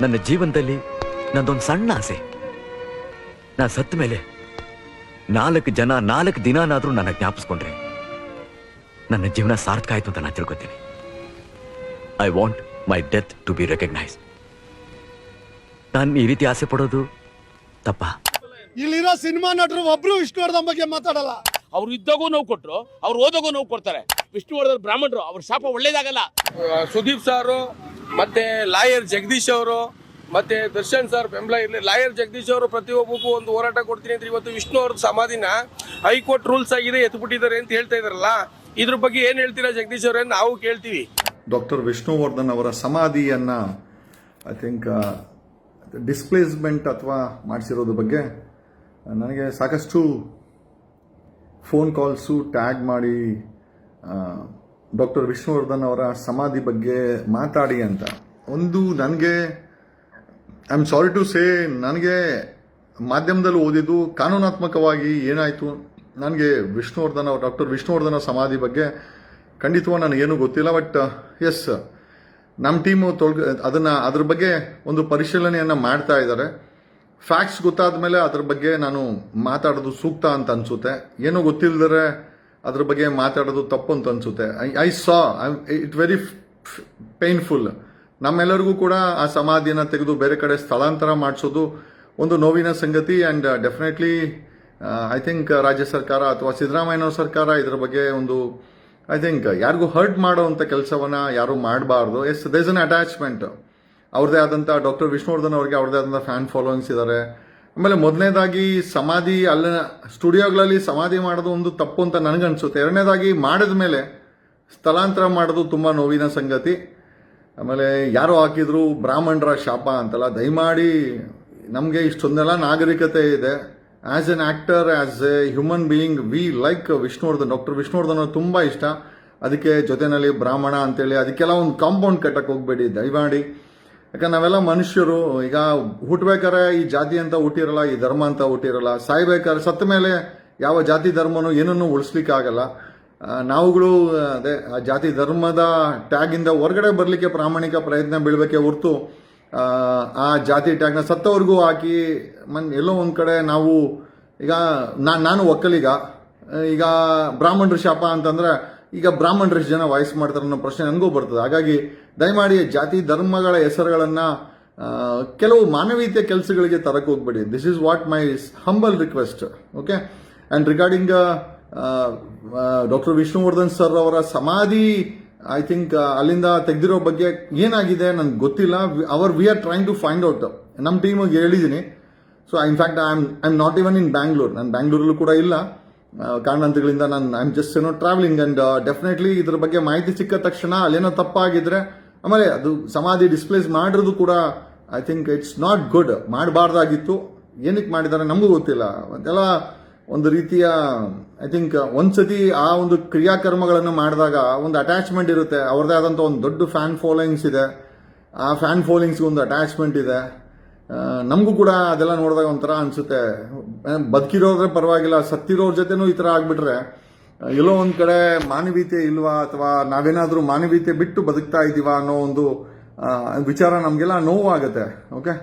ನನ್ನ ಜೀವನದಲ್ಲಿ ನಂದೊಂದು ಸಣ್ಣ ಆಸೆ, ನಾ ಸತ್ತ ಮೇಲೆ 4 ಜನ 4 ದಿನಾನಾದ್ರೂ ನನ್ನ ಜ್ಞಾಪಿಸ್ಕೊಂಡ್ರೆ ನನ್ನ ಜೀವನ ಸಾರ್ಥಕ ಆಯ್ತು ಅಂತ ನಾನು ತಿಳ್ಕೊತೀನಿ. I want my death to be recognised. ನಾನು ಈ ರೀತಿ ಆಸೆ ಪಡೋದು ತಪ್ಪಾ? ಇಲ್ಲಿರೋ ಸಿನಿಮಾ ನಟರು ಒಬ್ರು ವಿಷ್ಣುವರ್ಧನ್ ಬಗ್ಗೆ ಮಾತಾಡಲ್ಲ. ಅವ್ರು ಇದ್ದಾಗೂ ನೋವು ಕೊಟ್ಟರು, ಅವ್ರು ಓದಾಗೂ ನೋವು ಕೊಡ್ತಾರೆ. ವಿಷ್ಣುವರ್ಧನ್ ಬ್ರಾಹ್ಮಣರು, ಅವ್ರ ಶಾಪ ಒಳ್ಳೇದಾಗಲ್ಲ. ಸುದೀಪ್ ಸಾರು ಮತ್ತೆ ಲಾಯರ್ ಜಗದೀಶ್ ಅವರು ಮತ್ತೆ ದರ್ಶನ್ ಸರ್ ಬೆಂಬಲ ಇರಲಿ. ಲಾಯರ್ ಜಗದೀಶ್ ಅವರು ಪ್ರತಿಯೊಬ್ಬಕ್ಕೂ ಒಂದು ಹೋರಾಟ ಕೊಡ್ತೀನಿ ಅಂತ ಇವತ್ತು ವಿಷ್ಣು ಅವ್ರ ಸಮಾಧಿನ ಹೈಕೋರ್ಟ್ ರೂಲ್ಸ್ ಆಗಿದೆ ಎತ್ಬಿಟ್ಟಿದ್ದಾರೆ ಅಂತ ಹೇಳ್ತಾ ಇದಾರಲ್ಲ, ಇದ್ರ ಬಗ್ಗೆ ಏನ್ ಹೇಳ್ತೀರಾ ಜಗದೀಶ್ ಅವರೇ? ನಾವು ಕೇಳ್ತೀವಿ. ಡಾಕ್ಟರ್ ವಿಷ್ಣುವರ್ಧನ್ ಅವರ ಸಮಾಧಿಯನ್ನು ಐ ಥಿಂಕ್ ಡಿಸ್ಪ್ಲೇಸ್ಮೆಂಟ್ ಅಥವಾ ಮಾಡಿಸಿರೋದ್ರ ಬಗ್ಗೆ ನನಗೆ ಸಾಕಷ್ಟು ಫೋನ್ ಕಾಲ್ಸು ಟ್ಯಾಗ್ ಮಾಡಿ ಡಾಕ್ಟರ್ ವಿಷ್ಣುವರ್ಧನ್ ಅವರ ಸಮಾಧಿ ಬಗ್ಗೆ ಮಾತಾಡಿ ಅಂತ. ಒಂದು ನನಗೆ I am sorry to say, ನನಗೆ ಮಾಧ್ಯಮದಲ್ಲಿ ಓದಿದ್ದು ಕಾನೂನಾತ್ಮಕವಾಗಿ ಏನಾಯಿತು ನನಗೆ ಡಾಕ್ಟರ್ ವಿಷ್ಣುವರ್ಧನ್ ಅವರ ಸಮಾಧಿ ಬಗ್ಗೆ ಖಂಡಿತವಾಗಿ ನನಗೇನು ಗೊತ್ತಿಲ್ಲ. ಬಟ್ ಎಸ್, ನಮ್ಮ ಟೀಮು ಅದ್ರ ಬಗ್ಗೆ ಒಂದು ಪರಿಶೀಲನೆಯನ್ನು ಮಾಡ್ತಾ ಇದ್ದಾರೆ. ಫ್ಯಾಕ್ಟ್ಸ್ ಗೊತ್ತಾದ ಮೇಲೆ ಅದ್ರ ಬಗ್ಗೆ ನಾನು ಮಾತಾಡೋದು ಸೂಕ್ತ ಅಂತ ಅನಿಸುತ್ತೆ. ಏನೂ ಗೊತ್ತಿಲ್ಲದರೆ ಅದ್ರ ಬಗ್ಗೆ ಮಾತಾಡೋದು ತಪ್ಪು ಅಂತ ಅನಿಸುತ್ತೆ. I saw it very painful. ನಮ್ಮೆಲ್ಲರಿಗೂ ಕೂಡ ಆ ಸಮಾಧಿಯನ್ನು ತೆಗೆದು ಬೇರೆ ಕಡೆ ಸ್ಥಳಾಂತರ ಮಾಡಿಸೋದು ಒಂದು ನೋವಿನ ಸಂಗತಿ. ಆ್ಯಂಡ್ ಡೆಫಿನೆಟ್ಲಿ ಐ ಥಿಂಕ್ ರಾಜ್ಯ ಸರ್ಕಾರ ಅಥವಾ ಸಿದ್ದರಾಮಯ್ಯನವ್ರ ಸರ್ಕಾರ ಇದ್ರ ಬಗ್ಗೆ ಒಂದು ಐ ಥಿಂಕ್ ಯಾರಿಗೂ ಹರ್ಟ್ ಮಾಡೋವಂಥ ಕೆಲಸವನ್ನು ಯಾರೂ ಮಾಡಬಾರ್ದು. ಎಸ್, ದೇಸ್ ಅನ್ ಅಟ್ಯಾಚ್ಮೆಂಟ್. ಅವ್ರದ್ದೇ ಆದಂಥ ಡಾಕ್ಟರ್ ವಿಷ್ಣುವರ್ಧನ್ ಅವ್ರಿಗೆ ಅವ್ರದ್ದೇ ಆದಂಥ ಫ್ಯಾನ್ ಫಾಲೋವಿಂಗ್ಸ್ ಇದ್ದಾರೆ. ಆಮೇಲೆ ಮೊದಲನೇದಾಗಿ ಸಮಾಧಿ ಅಲ್ಲಿ ಸ್ಟುಡಿಯೋಗಳಲ್ಲಿ ಸಮಾಧಿ ಮಾಡೋದು ಒಂದು ತಪ್ಪು ಅಂತ ನನಗನ್ಸುತ್ತೆ. ಎರಡನೇದಾಗಿ ಮಾಡಿದ ಮೇಲೆ ಸ್ಥಳಾಂತರ ಮಾಡೋದು ತುಂಬ ನೋವಿನ ಸಂಗತಿ. ಆಮೇಲೆ ಯಾರೋ ಹಾಕಿದ್ರು ಬ್ರಾಹ್ಮಣರ ಶಾಪ ಅಂತಲ್ಲ. ದಯಮಾಡಿ ನಮಗೆ ಇಷ್ಟೊಂದೆಲ್ಲ ನಾಗರಿಕತೆ ಇದೆ. As an actor, as A human being, we like Vishnuvardhan. Doctor Vishnuvardhan ಅವ್ರು ತುಂಬ ಇಷ್ಟ. ಅದಕ್ಕೆ ಜೊತೆಯಲ್ಲಿ ಬ್ರಾಹ್ಮಣ ಅಂತೇಳಿ ಅದಕ್ಕೆಲ್ಲ ಒಂದು ಕಾಂಪೌಂಡ್ ಕಟ್ಟಕ್ಕೆ ಹೋಗ್ಬೇಡಿ ದಯಮಾಡಿ. ಯಾಕಂದ್ರೆ ನಾವೆಲ್ಲ ಮನುಷ್ಯರು. ಈಗ ಹುಟ್ಟಬೇಕಾರೆ ಈ ಜಾತಿ ಅಂತ ಹುಟ್ಟಿರಲ್ಲ, ಈ ಧರ್ಮ ಅಂತ ಹುಟ್ಟಿರಲ್ಲ. ಸಾಯ್ಬೇಕಾದ್ರೆ ಸತ್ತ ಮೇಲೆ ಯಾವ ಜಾತಿ ಧರ್ಮನೂ ಏನನ್ನೂ ಉಳಿಸ್ಲಿಕ್ಕಾಗಲ್ಲ. ನಾವುಗಳು ಅದೇ ಆ ಜಾತಿ ಧರ್ಮದ ಟ್ಯಾಗಿಂದ ಹೊರಗಡೆ ಬರಲಿಕ್ಕೆ ಪ್ರಾಮಾಣಿಕ ಪ್ರಯತ್ನ ಬೀಳಬೇಕೆ ಹೊರತು ಆ ಜಾತಿ ಟ್ಯಾಗ್ನ ಸತ್ತವ್ರಿಗೂ ಹಾಕಿ ಎಲ್ಲೋ ಒಂದು ಕಡೆ ನಾವು ಈಗ ನಾನು ಒಕ್ಕಲಿಗ, ಈಗ ಬ್ರಾಹ್ಮಣರ ಶಾಪ ಅಂತಂದ್ರೆ ಈಗ ಬ್ರಾಹ್ಮಣರು ಎಷ್ಟು ಜನ ವಾಯ್ಸ್ ಮಾಡ್ತಾರೆ ಅನ್ನೋ ಪ್ರಶ್ನೆ ನನಗೂ ಬರ್ತದೆ. ಹಾಗಾಗಿ ದಯಮಾಡಿ ಜಾತಿ ಧರ್ಮಗಳ ಹೆಸರುಗಳನ್ನು ಕೆಲವು ಮಾನವೀಯತೆ ಕೆಲಸಗಳಿಗೆ ತರಕ್ಕೆ ಹೋಗ್ಬೇಡಿ. This is what my humble request. Okay. And regarding doctor Vishnuvardhan sir ಅವರ ಸಮಾಧಿ ಐ ಥಿಂಕ್ ಅಲ್ಲಿಂದ ತೆಗೆದಿರೋ ಬಗ್ಗೆ ಏನಾಗಿದೆ ನನಗೆ ಗೊತ್ತಿಲ್ಲ. We are trying to find out. ನಮ್ಮ ಟೀಮಿಗೆ ಹೇಳಿದ್ದೀನಿ. So in fact I am not even in Bangalore. ನಾನು ಬ್ಯಾಂಗ್ಳೂರಲ್ಲೂ ಕೂಡ ಇಲ್ಲ. ಕಾರಣಾಂತರಗಳಿಂದ I am just travelling. And definitely ಇದ್ರ ಬಗ್ಗೆ ಮಾಹಿತಿ ಸಿಕ್ಕ ತಕ್ಷಣ ಅಲ್ಲೇನೋ ತಪ್ಪಾಗಿದ್ರೆ, ಆಮೇಲೆ ಅದು ಸಮಾಧಿ ಡಿಸ್ಪ್ಲೇಸ್ ಮಾಡಿರೋದು ಕೂಡ I think it's not good. ಮಾಡಬಾರ್ದಾಗಿತ್ತು. ಏನಕ್ಕೆ ಮಾಡಿದ್ದಾರೆ ನಮಗೂ ಗೊತ್ತಿಲ್ಲ. ಅದೆಲ್ಲ ಒಂದು ರೀತಿಯ ಐ ಥಿಂಕ್ ಒಂದ್ಸತಿ ಆ ಒಂದು ಕ್ರಿಯಾಕರ್ಮಗಳನ್ನು ಮಾಡಿದಾಗ ಒಂದು ಅಟ್ಯಾಚ್ಮೆಂಟ್ ಇರುತ್ತೆ. ಅವ್ರದ್ದೇ ಆದಂಥ ಒಂದು ದೊಡ್ಡ ಫ್ಯಾನ್ ಫಾಲೋಯಿಂಗ್ಸ್ ಇದೆ. ಆ ಫ್ಯಾನ್ ಫಾಲೋಯಿಂಗ್ಸ್ಗೆ ಒಂದು ಅಟ್ಯಾಚ್ಮೆಂಟ್ ಇದೆ. ನಮಗೂ ಕೂಡ ಅದೆಲ್ಲ ನೋಡಿದಾಗ ಒಂಥರ ಅನಿಸುತ್ತೆ. ಬದುಕಿರೋದ್ರೆ ಪರವಾಗಿಲ್ಲ, ಸತ್ತಿರೋರ ಜೊತೆನೂ ಈ ಥರ ಆಗಿಬಿಟ್ರೆ ಎಲ್ಲೋ ಒಂದು ಕಡೆ ಮಾನವೀಯತೆ ಇಲ್ವಾ, ಅಥವಾ ನಾವೇನಾದರೂ ಮಾನವೀಯತೆ ಬಿಟ್ಟು ಬದುಕ್ತಾ ಇದ್ದೀವಾ ಅನ್ನೋ ಒಂದು ವಿಚಾರ ನಮಗೆಲ್ಲ ನೋವಾಗುತ್ತೆ. ಓಕೆ.